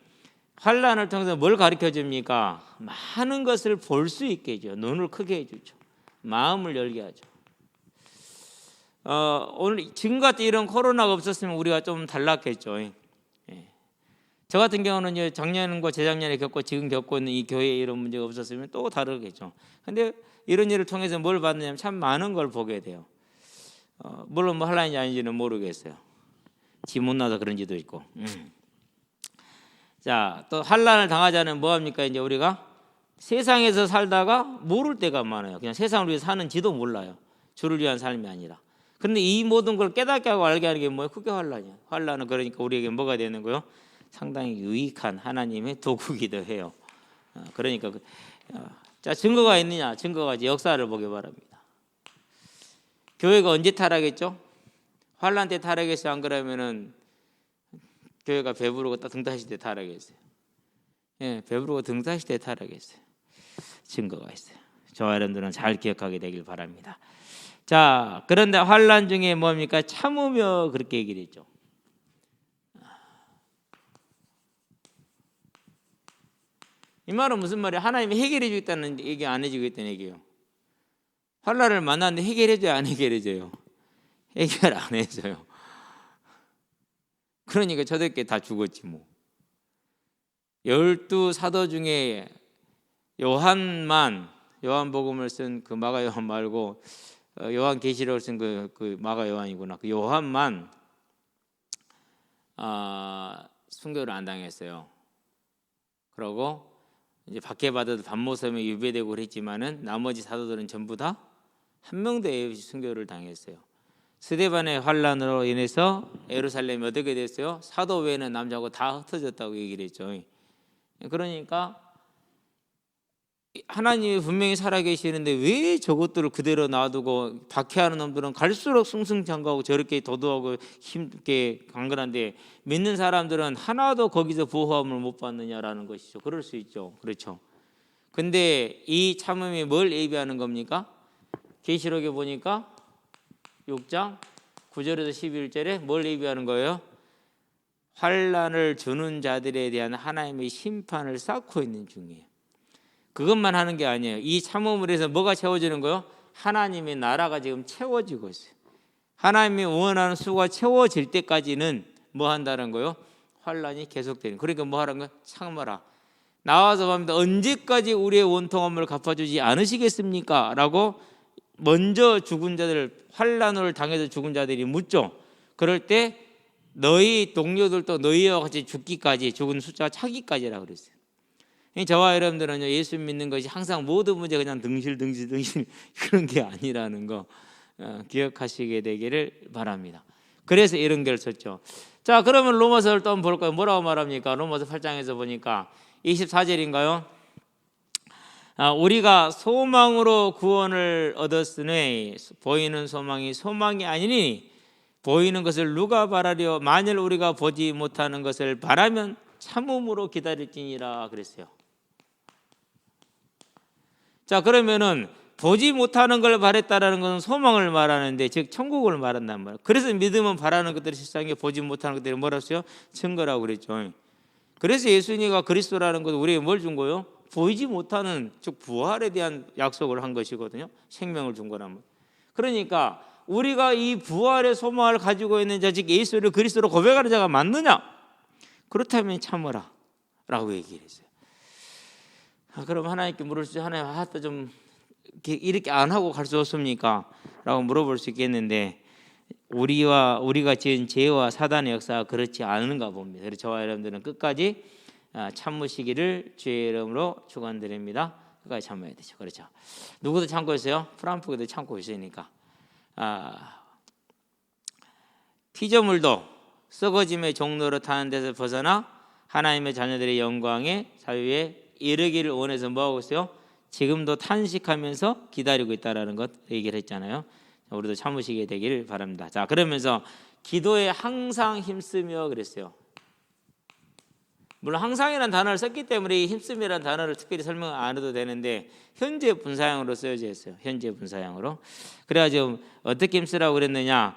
환난을 통해서 뭘 가르쳐 줍니까? 많은 것을 볼 수 있게 해줘요. 눈을 크게 해주죠. 마음을 열게 하죠. 오늘 지금같이 이런 코로나가 없었으면 우리가 좀 달랐겠죠. 저 같은 경우는 작년과 재작년에 겪고 지금 겪고 있는 이 교회에 이런 문제가 없었으면 또 다르겠죠. 근데 이런 일을 통해서 뭘 받느냐면 참 많은 걸 보게 돼요. 물론 뭐 환난인지 아닌지는 모르겠어요. 지 못나서 그런지도 있고. 자, 또 환난을 당하자는 뭐 합니까? 이제 우리가 세상에서 살다가 모를 때가 많아요. 그냥 세상을 위해 사는지도 몰라요. 주를 위한 삶이 아니라. 그런데 이 모든 걸 깨닫게 하고 알게 하는 게 뭐예요? 그게 환난이에요. 환난은 그러니까 우리에게 뭐가 되는 거예요? 상당히 유익한 하나님의 도구기도 해요. 그러니까 자, 증거가 있느냐? 증거가 이제 역사를 보기 바랍니다. 교회가 언제 타락했죠? 환란 때 타락했어요? 안 그러면은 교회가 배부르고 등 따실 때 타락했어요? 예, 배부르고 등 따실 때 타락했어요. 증거가 있어요. 저와 여러분들은 잘 기억하게 되길 바랍니다. 자, 그런데 환란 중에 뭡니까? 참으며 그렇게 얘기를 했죠. 이 말은 무슨 말이에요? 하나님이 해결해 주겠다는 얘기, 안 해주겠다는 얘기예요. 환란을 만났는데 해결해 줘야 안 해결해 줘요? 해결 안 해줘요. 그러니까 저들께 다 죽었지 뭐. 12사도 중에 요한복음을 쓴 그 마가 요한 말고 요한계시록을 쓴 그 마가 요한이구나. 그 요한만 순교를 안 당했어요. 그러고 이제 박해받아도 반모섬에 유배되고 그랬지만은 나머지 사도들은 전부 다 한 명도 순교를 당했어요. 스데반의 환란으로 인해서 예루살렘이 어떻게 됐어요? 사도 외에는 남자하고 다 흩어졌다고 얘기를 했죠. 그러니까 하나님이 분명히 살아계시는데 왜 저것들을 그대로 놔두고 박해하는 놈들은 갈수록 승승장구하고 저렇게 도도하고 힘있게 강건한데 믿는 사람들은 하나도 거기서 보호함을 못 받느냐라는 것이죠. 그럴 수 있죠. 그렇죠. 근데 이 참음이 뭘 예비하는 겁니까? 계시록에 보니까 6장 9절에서 11절에 뭘 예비하는 거예요? 환란을 주는 자들에 대한 하나님의 심판을 쌓고 있는 중이에요. 그것만 하는 게 아니에요. 이 참음을 해서 뭐가 채워지는 거예요? 하나님의 나라가 지금 채워지고 있어요. 하나님이 원하는 수가 채워질 때까지는 뭐 한다는 거예요? 환란이 계속되는. 그러니까 뭐 하라는 거예요? 참아라. 나와서 봅니다. 언제까지 우리의 원통함을 갚아주지 않으시겠습니까? 라고 먼저 죽은 자들, 환란을 당해서 죽은 자들이 묻죠. 그럴 때 너희 동료들도 너희와 같이 죽기까지, 죽은 숫자가 차기까지라고 그랬어요. 저와 여러분들은 예수 믿는 것이 항상 모든 문제 그냥 등실 그런 게 아니라는 거 기억하시게 되기를 바랍니다. 그래서 이런 글을 썼죠. 자, 그러면 로마서를 또 한번 볼까요? 뭐라고 말합니까? 로마서 8장에서 보니까 24절인가요? 우리가 소망으로 구원을 얻었으니 보이는 소망이 소망이 아니니 보이는 것을 누가 바라려? 만일 우리가 보지 못하는 것을 바라면 참음으로 기다릴지니라 그랬어요. 자, 그러면은 보지 못하는 걸 바랬다라는 것은 소망을 말하는데, 즉 천국을 말한단 말이에요. 그래서 믿음은 바라는 것들이 세상에 보지 못하는 것들이 뭐라고 했어요? 증거라고 그랬죠. 그래서 예수님이 그리스도라는 것은 우리에게 뭘 준 거예요? 보이지 못하는, 즉 부활에 대한 약속을 한 것이거든요. 생명을 준 거란 말이에요. 그러니까 우리가 이 부활의 소망을 가지고 있는 자, 즉 예수를 그리스도로 고백하는 자가 맞느냐? 그렇다면 참으라 라고 얘기를 했어요. 그럼 하나님께 물을 수, 하나님 좀 이렇게 안 하고 갈 수 없습니까? 라고 물어볼 수 있겠는데, 우리가 지은 죄와 사단의 역사가 그렇지 않은가 봅니다. 그래서 저와 여러분들은 끝까지 참으시기를 주의 이름으로 축원드립니다. 끝까지 참아야 되죠. 그렇죠. 누구도 참고 있어요? 프랑프도 참고 있으니까. 피조물도 썩어짐의 종로로 타는 데서 벗어나 하나님의 자녀들의 영광의 자유에 이르기를 원해서 뭐하고 있어요? 지금도 탄식하면서 기다리고 있다라는 것 얘기를 했잖아요. 우리도 참으시게 되기를 바랍니다. 자, 그러면서 기도에 항상 힘쓰며 그랬어요. 물론 항상이라는 단어를 썼기 때문에 이 힘쓰며라는 단어를 특별히 설명 안 해도 되는데 현재 분사형으로 쓰여져 있어요. 현재 분사형으로. 그래가지고 어떻게 힘쓰라고 그랬느냐?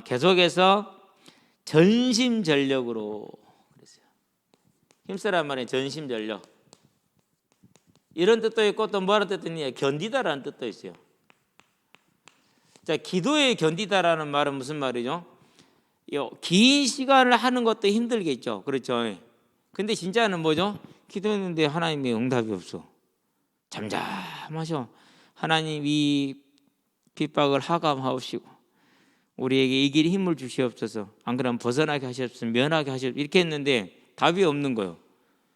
계속해서 전심전력으로 그랬어요. 힘쓰란 말은 전심전력. 이런 뜻도 있고 또 뭐라는 뜻도 있냐? 견디다라는 뜻도 있어요. 자, 기도에 견디다라는 말은 무슨 말이죠? 긴 시간을 하는 것도 힘들겠죠. 그렇죠. 근데 진짜는 뭐죠? 기도했는데 하나님의 응답이 없어. 잠잠하셔. 하나님 이 핍박을 하감하옵시고 우리에게 이길 힘을 주시옵소서. 안 그러면 벗어나게 하시옵소서. 면하게 하시옵소서. 이렇게 했는데 답이 없는 거예요.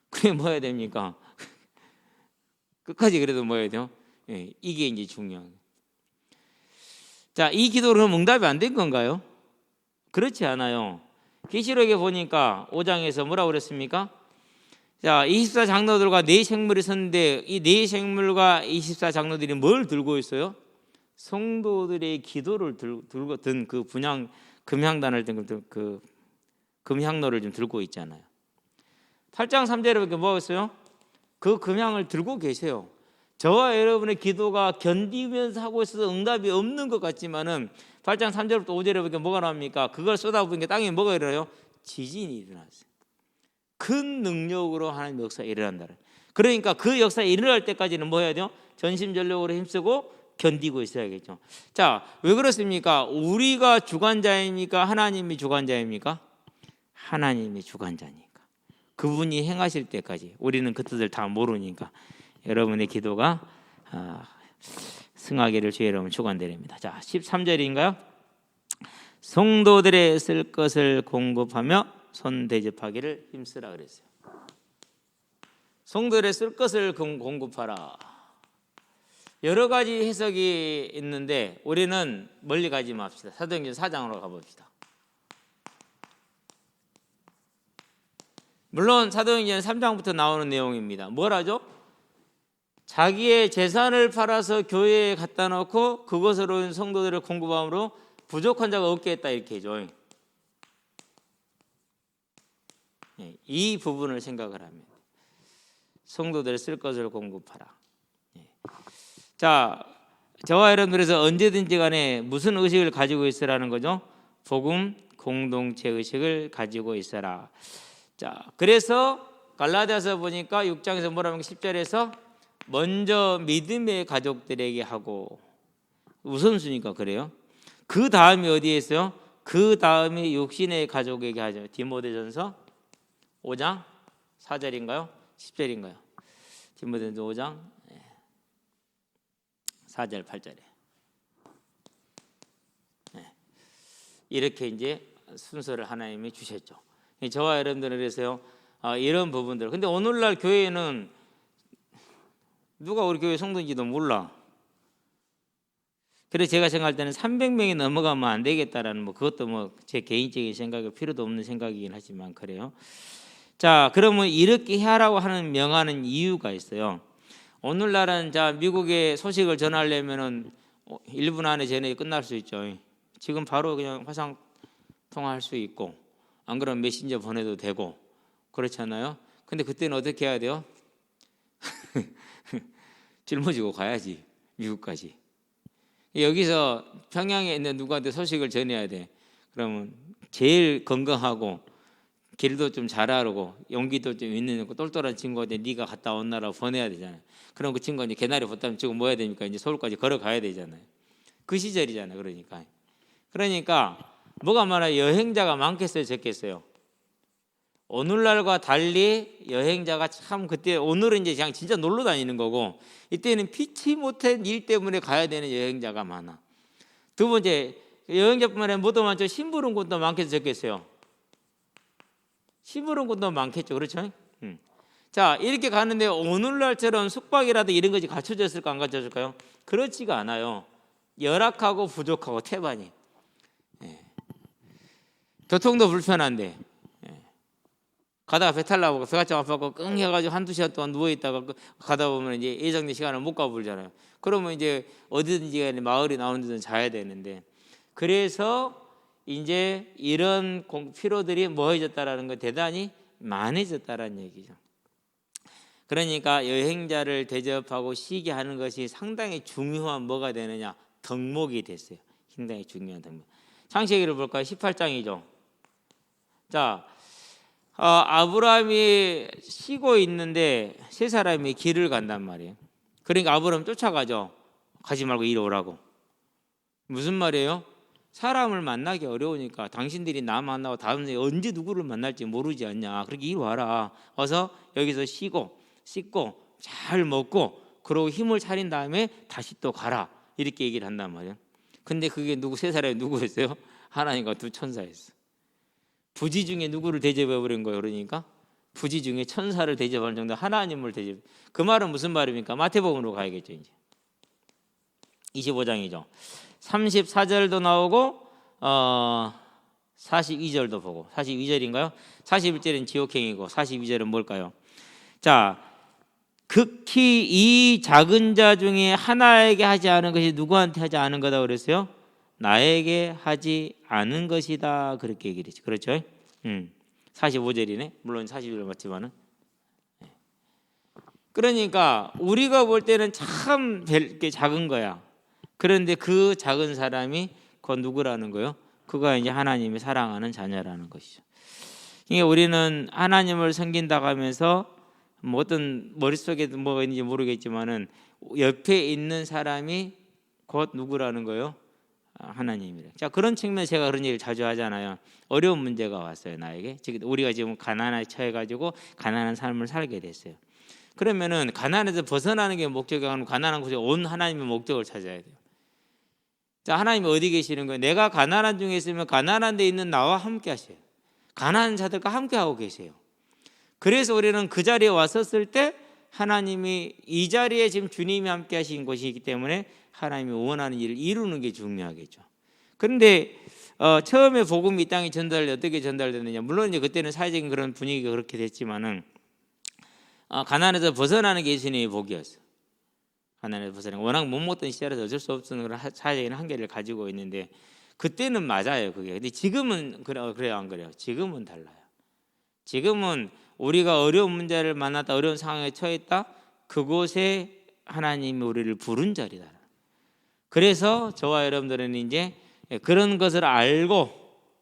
그게 뭐 해야 됩니까? 끝까지 그래도 뭐 해야 돼요? 이게 이제 중요한 거예요. 자, 이 기도로 응답이 안 된 건가요? 그렇지 않아요. 계시록에 보니까 5장에서 뭐라고 그랬습니까? 자, 24장로들과 네 생물이 섰는데 이 네 생물과 24장로들이 뭘 들고 있어요? 성도들의 기도를 들고 든 그 분향 금향단을 든 그 금향로를 좀 들고 있잖아요. 8장 3절에 보니까 뭐가 있어요? 그 금향을 들고 계세요. 저와 여러분의 기도가 견디면서 하고 있어서 응답이 없는 것 같지만은 8장 3절부터 5절에 보니까 뭐가 나옵니까? 그걸 쏟아부으니까 땅에 뭐가 일어나요? 지진이 일어났어요. 큰 능력으로 하나님 역사가 일어난다. 그러니까 그 역사가 일어날 때까지는 뭐 해야 돼요? 전심전력으로 힘쓰고 견디고 있어야겠죠. 자, 왜 그렇습니까? 우리가 주관자입니까? 하나님이 주관자입니까? 하나님이 주관자니까. 그분이 행하실 때까지 우리는 그 뜻을 다 모르니까 여러분의 기도가 승하기를 주의 이름으로 축원드립니다. 자, 13절인가요? 성도들의 쓸 것을 공급하며 손 대접하기를 힘쓰라 그랬어요. 성도들의 쓸 것을 공급하라. 여러 가지 해석이 있는데 우리는 멀리 가지 맙시다. 사도행전 4장으로 가봅시다. 물론 사도행전 3장부터 나오는 내용입니다. 뭐라죠? 자기의 재산을 팔아서 교회에 갖다 놓고 그것으로 성도들을 공급함으로 부족한 자가 없게 했다 이렇게 해줘. 이 부분을 생각을 하면 성도들을 쓸 것을 공급하라. 자, 저와 여러분들에서 언제든지 간에 무슨 의식을 가지고 있으라는 거죠? 복음 공동체 의식을 가지고 있어라. 자, 그래서 갈라디아서 보니까 6장에서 뭐라고 하면 10절에서 먼저 믿음의 가족들에게 하고 우선순위가 그래요. 그 다음이 어디에 있어요? 그 다음이 육신의 가족에게 하죠. 디모데전서 5장 4절인가요? 10절인가요? 디모데전서 5장 4절 8절에 이렇게 이제 순서를 하나님이 주셨죠. 저와 여러분들은 그래서요 이런 부분들. 근데 오늘날 교회는 누가 우리 교회 성도인지도 몰라. 그래서 제가 생각할 때는 300명이 넘어가면 안 되겠다라는 그것도 제 개인적인 생각이 필요도 없는 생각이긴 하지만 그래요. 자, 그러면 이렇게 하라고 하는 명하는 이유가 있어요. 오늘날은 자 미국에 소식을 전하려면은 1분 안에 전에 끝날 수 있죠. 지금 바로 그냥 화상 통화할 수 있고 안 그러면 메신저 보내도 되고 그렇잖아요. 근데 그때는 어떻게 해야 돼요? 짊어지고 가야지 미국까지. 여기서 평양에 있는 누구한테 소식을 전해야 돼. 그러면 제일 건강하고 길도 좀 잘 알고 용기도 좀 있는 똘똘한 친구한테 네가 갔다 온 나라 보내야 되잖아요. 그럼 그 친구가 이제 개나리 보따면 지금 뭐 해야 됩니까? 이제 서울까지 걸어가야 되잖아요. 그 시절이잖아요. 그러니까 뭐가 많아요? 여행자가 많겠어요, 적겠어요? 오늘날과 달리 여행자가 참 그때 오늘은 이제 그냥 진짜 놀러 다니는 거고 이때는 피치 못한 일 때문에 가야 되는 여행자가 많아. 두 번째 여행자뿐만 아니라 뭐도 많죠. 심부름꾼도 많겠어요, 적겠어요? 심부름꾼도 많겠죠, 그렇죠? 자, 이렇게 가는데 오늘날처럼 숙박이라도 이런 것이 갖춰졌을까 안 갖춰졌을까요? 그렇지가 않아요. 열악하고 부족하고 태반이. 교통도 불편한데 가다가 배 타려고 배가 아파서 끙 해가지고 한두 시간 동안 누워있다가 가다 보면 이제 예정된 시간을 못 가버리잖아요. 그러면 이제 어디든지 마을이 나오는 데는 자야 되는데 그래서 이제 이런 피로들이 뭐해졌다라는 거 대단히 많아졌다라는 얘기죠. 그러니까 여행자를 대접하고 쉬게 하는 것이 상당히 중요한 뭐가 되느냐 덕목이 됐어요. 상당히 중요한 덕목. 창세기를 볼까요? 18장이죠. 자, 아브라함이 쉬고 있는데 세 사람이 길을 간단 말이에요. 그러니까 아브라함 쫓아가죠. 가지 말고 이리 오라고. 무슨 말이에요? 사람을 만나기 어려우니까 당신들이 나 만나고 다음에 언제 누구를 만날지 모르지 않냐. 그렇게 이리 와라. 와서 여기서 쉬고 씻고 잘 먹고 그러고 힘을 차린 다음에 다시 또 가라. 이렇게 얘기를 한단 말이에요. 근데 그게 세 사람이 누구였어요? 하나님과 두 천사였어. 부지 중에 누구를 대접해버린 거예요. 그러니까 부지 중에 천사를 대접하는 정도 하나님을 대접. 그 말은 무슨 말입니까? 마태복음으로 가야겠죠. 이제 25장이죠 34절도 나오고 42절도 보고 42절인가요? 41절은 지옥행이고 42절은 뭘까요? 자, 극히 이 작은 자 중에 하나에게 하지 않은 것이 누구한테 하지 않은 거다 그랬어요? 나에게 하지 않은 것이다 그렇게 얘기를 했죠. 그렇죠? 45절이네. 물론 40절 맞지만은. 그러니까 우리가 볼 때는 참 게 작은 거야. 그런데 그 작은 사람이 그 누구라는 거요? 그가 이제 하나님이 사랑하는 자녀라는 것이죠. 이게 우리는 하나님을 섬긴다고 하면서 뭐 어떤 머릿속에 뭐가 있는지 모르겠지만은 옆에 있는 사람이 곧 누구라는 거요? 하나님이래. 자, 그런 측면에서 제가 그런 얘기를 자주 하잖아요. 어려운 문제가 왔어요, 나에게. 우리가 지금 가난에 처해 가지고 가난한 삶을 살게 됐어요. 그러면은 가난에서 벗어나는 게 목적이 아니고 가난한 곳에 온 하나님의 목적을 찾아야 돼요. 자, 하나님이 어디 계시는 거예요? 내가 가난한 중에 있으면 가난한 데 있는 나와 함께 하셔요. 가난한 자들과 함께 하고 계세요. 그래서 우리는 그 자리에 왔었을 때 하나님이 이 자리에 지금 주님이 함께 하신 것이기 때문에 하나님이 원하는 일을 이루는 게 중요하겠죠. 그런데 처음에 복음이 이 땅에 어떻게 전달됐느냐? 물론 이제 그때는 사회적인 그런 분위기가 그렇게 됐지만은 가난에서 벗어나는 게 예수님의 복이었어. 가난에서 벗어나는 워낙 못 먹던 시절에서 어쩔 수 없는 그런 사회적인 한계를 가지고 있는데 그때는 맞아요, 그게. 근데 지금은 그래요, 안 그래요? 지금은 달라요. 지금은 우리가 어려운 문제를 만났다, 어려운 상황에 처했다, 그곳에 하나님이 우리를 부른 자리다. 그래서 저와 여러분들은 이제 그런 것을 알고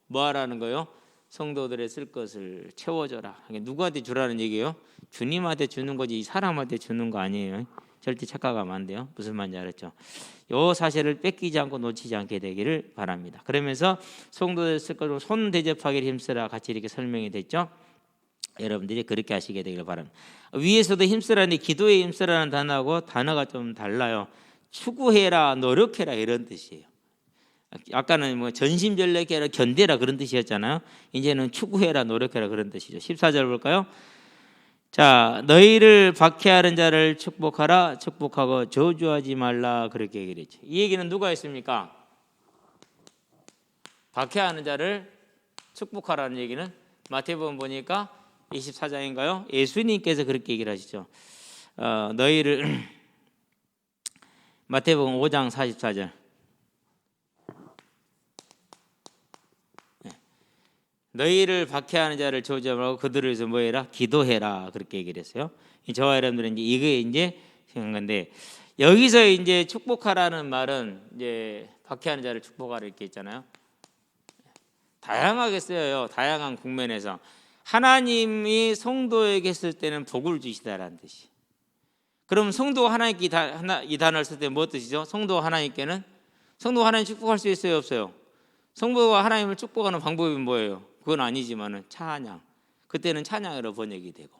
뭐 하라는 거예요? 성도들의 쓸 것을 채워줘라. 누구한테 주라는 얘기예요? 주님한테 주는 거지 사람한테 주는 거 아니에요. 절대 착각하면 안 돼요. 무슨 말인지 알았죠? 이 사실을 뺏기지 않고 놓치지 않게 되기를 바랍니다. 그러면서 성도들 쓸 것으로 손 대접하기를 힘쓰라 같이 이렇게 설명이 됐죠. 여러분들이 그렇게 하시게 되기를 바랍니다. 위에서도 힘쓰라니 기도에 힘쓰라는 단어하고 단어가 좀 달라요. 추구해라, 노력해라 이런 뜻이에요. 아까는 뭐 전심전력해라, 견뎌라 그런 뜻이었잖아요. 이제는 추구해라, 노력해라 그런 뜻이죠. 14절 볼까요? 자, 너희를 박해하는 자를 축복하라, 축복하고 저주하지 말라 그렇게 얘기를 했죠. 이 얘기는 누가 했습니까? 박해하는 자를 축복하라는 얘기는 마태복음 보니까 24장인가요? 예수님께서 그렇게 얘기를 하시죠. 너희를 마태복음 5장 44절. 너희를 박해하는 자를 저주하고 그들을 위해서 뭐해라? 기도해라 그렇게 얘기를 했어요. 저와 여러분들은 이게 이제 생각한 건데 여기서 이제 축복하라는 말은 이제 박해하는 자를 축복하라 이렇게 있잖아요. 다양하게 쓰여요. 다양한 국면에서 하나님이 성도에게 쓸 때는 복을 주시다라는 뜻이. 그럼 성도가 하나님께 이 단어를 쓸 때 뭐 뜻이죠? 성도가 하나님께는 성도가 하나님 축복할 수 있어요, 없어요? 성도가 하나님을 축복하는 방법이 뭐예요? 그건 아니지만은 찬양. 그때는 찬양으로 번역이 되고,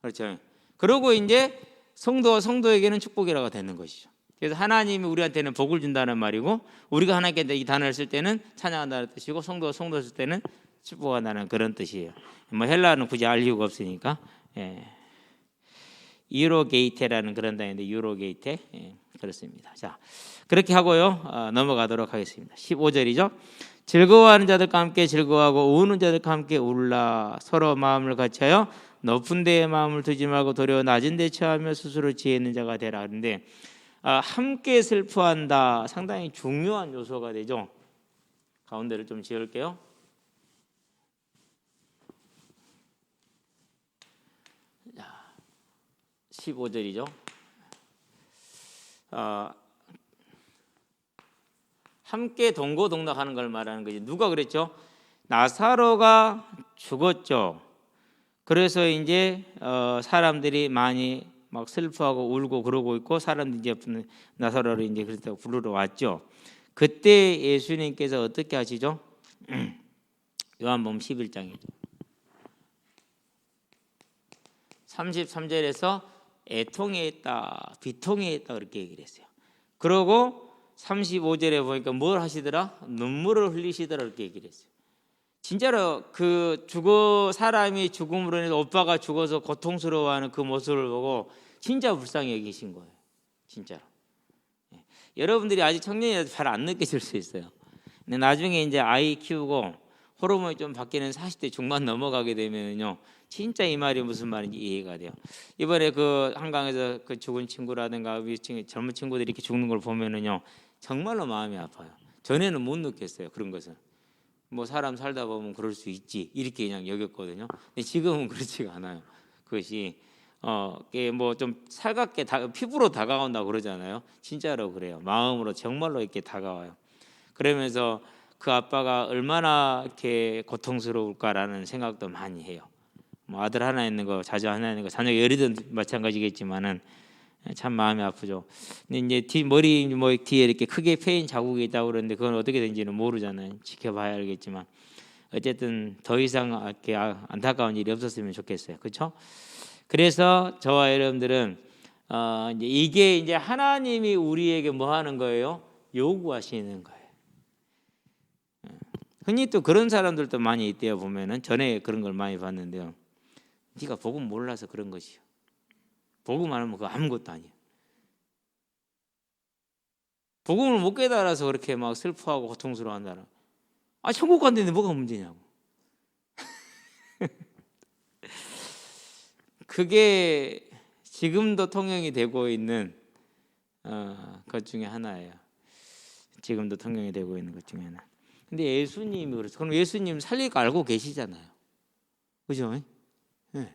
그렇죠? 그리고 이제 성도와 성도에게는 축복이라고 되는 것이죠. 그래서 하나님이 우리한테는 복을 준다는 말이고, 우리가 하나님께 이 단어를 쓸 때는 찬양한다는 뜻이고, 성도가 성도 쓸 때는 축복한다는 그런 뜻이에요. 뭐 헬라어는 굳이 알 이유가 없으니까. 예. 유로게이테라는 그런 단어인데 유로게이테. 예, 그렇습니다. 자, 그렇게 하고요. 넘어가도록 하겠습니다. 15절이죠. 즐거워하는 자들과 함께 즐거워하고 우는 자들과 함께 울라. 서로 마음을 같이하여 높은 데에 마음을 두지 말고 도리어 낮은 데 처하며 스스로 지혜 있는 자가 되라. 그런데 함께 슬퍼한다. 상당히 중요한 요소가 되죠. 가운데를 좀 지을게요. 15절이죠. 함께 동고동락하는 걸 말하는 거지. 누가 그랬죠? 나사로가 죽었죠. 그래서 이제 사람들이 많이 막 슬퍼하고 울고 그러고 있고 사람들이 이제 나사로를 이제 그렇다고 부르러 왔죠. 그때 예수님께서 어떻게 하시죠? 요한복음 11장이죠. 33절에서 애통해 있다, 비통해 있다 그렇게 얘기를 했어요. 그러고 35절에 보니까 뭘 하시더라? 눈물을 흘리시더라 그렇게 얘기를 했어요. 진짜로 그 사람이 죽음으로 인해서 오빠가 죽어서 고통스러워하는 그 모습을 보고 진짜 불쌍히 여기신 거예요. 진짜로. 여러분들이 아직 청년이라서 잘 안 느껴질 수 있어요. 근데 나중에 이제 아이 키우고 호르몬이 좀 바뀌는 40대 중반 넘어가게 되면요, 진짜 이 말이 무슨 말인지 이해가 돼요. 이번에 그 한강에서 그 죽은 친구라든가 우리 젊은 친구들이 이렇게 죽는 걸 보면은요, 정말로 마음이 아파요. 전에는 못 느꼈어요, 그런 것은. 뭐 사람 살다 보면 그럴 수 있지 이렇게 그냥 여겼거든요. 근데 지금은 그렇지가 않아요. 그것이 이게 뭐 좀 살갑게 피부로 다가온다고 그러잖아요. 진짜로 그래요. 마음으로 정말로 이렇게 다가와요. 그러면서 그 아빠가 얼마나 이렇게 고통스러울까라는 생각도 많이 해요. 뭐 아들 하나 있는 거, 자주 하나 있는 거, 자녀 열이든 마찬가지겠지만은 참 마음이 아프죠. 근데 이제 머리 뭐 뒤에 이렇게 크게 패인 자국이 있다고 그러는데 그건 어떻게 된지는 모르잖아요. 지켜봐야 알겠지만 어쨌든 더 이상 이렇게 안타까운 일이 없었으면 좋겠어요. 그렇죠? 그래서 저와 여러분들은 이제 이게 이제 하나님이 우리에게 뭐 하는 거예요? 요구하시는 거예요. 흔히 또 그런 사람들도 많이 있대요. 보면은 전에 그런 걸 많이 봤는데요. 네가 복음 몰라서 그런 것이요. 복음 안 하면 그거 아무것도 아니에요. 복음을 못 깨달아서 그렇게 막 슬퍼하고 고통스러워한다는. 천국 간다는데 뭐가 문제냐고. 그게 지금도 통용이 되고 있는 것 중에 하나예요. 지금도 통용이 되고 있는 것 중에 하나. 근데 예수님이 그래서 그럼 예수님 살릴 거 알고 계시잖아요. 그죠? 네.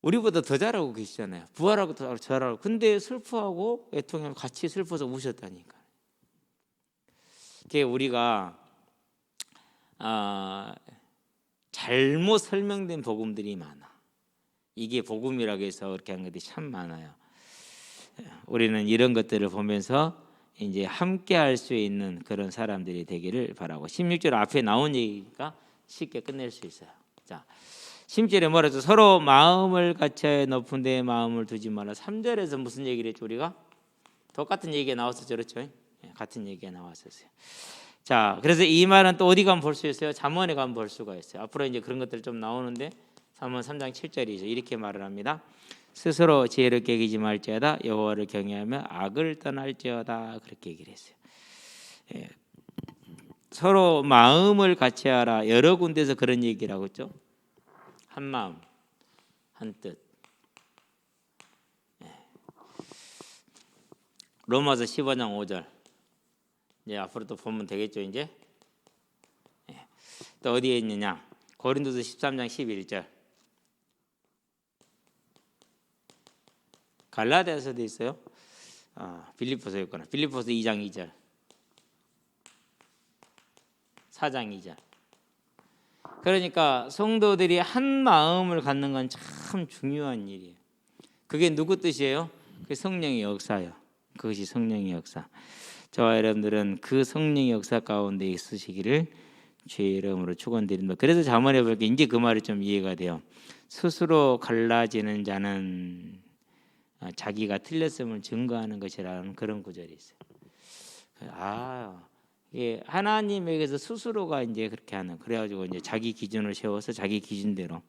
우리보다 더 잘하고 계시잖아요. 부활하고 더 잘하고. 근데 슬퍼하고 애통하고 같이 슬퍼서 우셨다니까. 그게 우리가 잘못 설명된 복음들이 많아. 이게 복음이라고 해서 그렇게 한 것들이 참 많아요. 우리는 이런 것들을 보면서 이제 함께 할 수 있는 그런 사람들이 되기를 바라고 16절 앞에 나온 얘기가 쉽게 끝낼 수 있어요. 자, 10절에 뭐라죠? 서로 마음을 같이 높은 데에 마음을 두지 마라. 3절에서 무슨 얘기를 했죠? 우리가 똑같은 얘기가 나왔었죠. 그렇죠? 같은 얘기가 나왔었어요. 자, 그래서 이 말은 또 어디 가면 볼 수 있어요? 잠언에 가면 볼 수가 있어요. 앞으로 이제 그런 것들 좀 나오는데 잠언 3장 7절이죠. 이렇게 말을 합니다. 스스로 지혜롭게 여기지 말지어다 여호와를 경외하며 악을 떠날지어다 그렇게 얘기를 했어요. 예. 서로 마음을 같이 하라. 여러 군데서 그런 얘기를 하고 있죠. 한 마음, 한 뜻. 예. 로마서 15장 5절. 이제 앞으로 또 보면 되겠죠, 이제. 예. 또 어디에 있느냐? 고린도서 13장 11절. 갈라디아서도 있어요. 빌립보서였구나. 빌립보서 2장 2절. 4장 2절. 그러니까 성도들이 한 마음을 갖는 건 참 중요한 일이에요. 그게 누구 뜻이에요? 그 성령의 역사예요. 그것이 성령의 역사. 저와 여러분들은 그 성령의 역사 가운데 있으시기를 주의 이름으로 축원드립니다. 그래서 잠언에 보니까 이제 그 말이 좀 이해가 돼요. 스스로 갈라지는 자는 자기가 틀렸음을 증거하는 것이라는 그런 구절이 있어요. 예, 하나님에게서 스스로가 이제 그렇게 하는. 그래가지고 이제 자기 기준을 세워서 자기 기준대로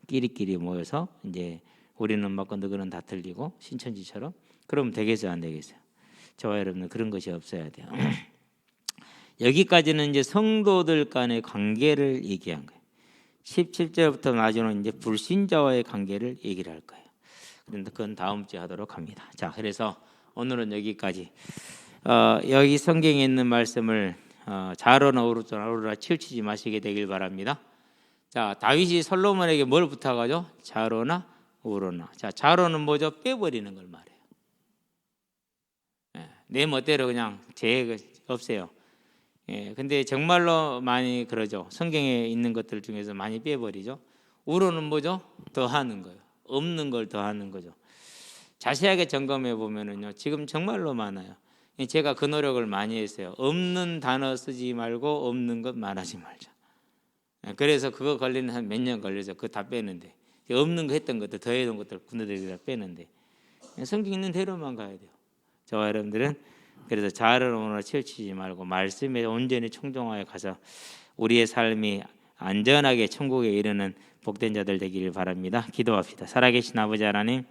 끼리끼리 모여서 이제 우리는 맞고 너희는 다 틀리고 신천지처럼 그러면 되겠어요, 안 되겠어요? 저와 여러분은 그런 것이 없어야 돼요. 여기까지는 이제 성도들 간의 관계를 얘기한 거예요. 17절부터 나중에는 이제 불신자와의 관계를 얘기를 할 거예요. 그런데 그건 다음 주에 하도록 합니다. 자, 그래서 오늘은 여기까지. 여기 성경에 있는 말씀을 좌로나 우로나 치우치지 마시게 되길 바랍니다. 자, 다윗이 솔로몬에게 뭘 부탁하죠? 좌로나 우로나. 자, 좌로는 뭐죠? 빼버리는 걸 말해요. 내 멋대로 그냥 제 없애요. 근데 정말로 많이 그러죠. 성경에 있는 것들 중에서 많이 빼버리죠. 우로는 뭐죠? 더하는 거예요. 없는 걸 더하는 거죠. 자세하게 점검해 보면은요, 지금 정말로 많아요. 제가 그 노력을 많이 했어요. 없는 단어 쓰지 말고 없는 것 말하지 말자. 그래서 그거 걸리는 한 몇 년 걸려서 그거 다 빼는데, 없는 거 했던 것들 더해놓은 것들 군대들이 다 빼는데 성경 있는 대로만 가야 돼요. 저와 여러분들은 그래서 자아를 오늘 치우치지 말고 말씀에 온전히 청종하여 가서 우리의 삶이 안전하게 천국에 이르는 복된 자들 되기를 바랍니다. 기도합시다. 살아계신 아버지 하나님,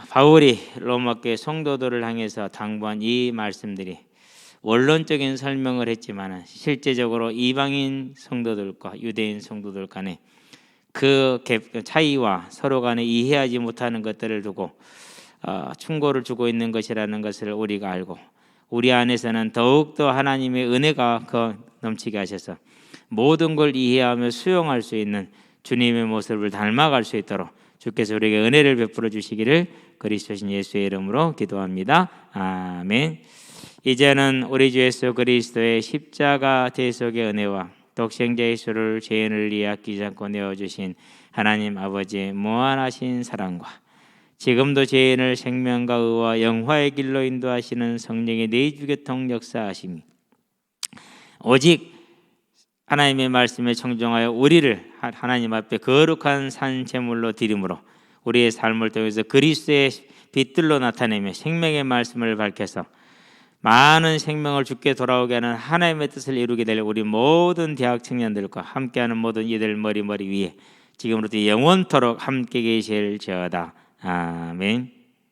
바울이 로마교회 성도들을 향해서 당부한 이 말씀들이 원론적인 설명을 했지만 실제적으로 이방인 성도들과 유대인 성도들 간에 그 차이와 서로 간에 이해하지 못하는 것들을 두고 충고를 주고 있는 것이라는 것을 우리가 알고, 우리 안에서는 더욱더 하나님의 은혜가 넘치게 하셔서 모든 걸 이해하며 수용할 수 있는 주님의 모습을 닮아갈 수 있도록 주께서 우리에게 은혜를 베풀어 주시기를 그리스도신 예수의 이름으로 기도합니다. 아멘. 이제는 우리 주 예수 그리스도의 십자가 대속의 은혜와 독생자 예수를 죄인을 위해 아끼지 않고 내어주신 하나님 아버지의 무한하신 사랑과 지금도 죄인을 생명과 의와 영화의 길로 인도하시는 성령의 내주교통 역사하심이 오직 하나님의 말씀에 청종하여 우리를 하나님 앞에 거룩한 산 제물로 드림으로 우리의 삶을 통해서 그리스도의 빛들로 나타내며 생명의 말씀을 밝혀서 많은 생명을 주께 돌아오게 하는 하나님의 뜻을 이루게 될 우리 모든 대학 청년들과 함께하는 모든 이들 머리 위에 지금부터 영원토록 함께 계실지어다. 아멘.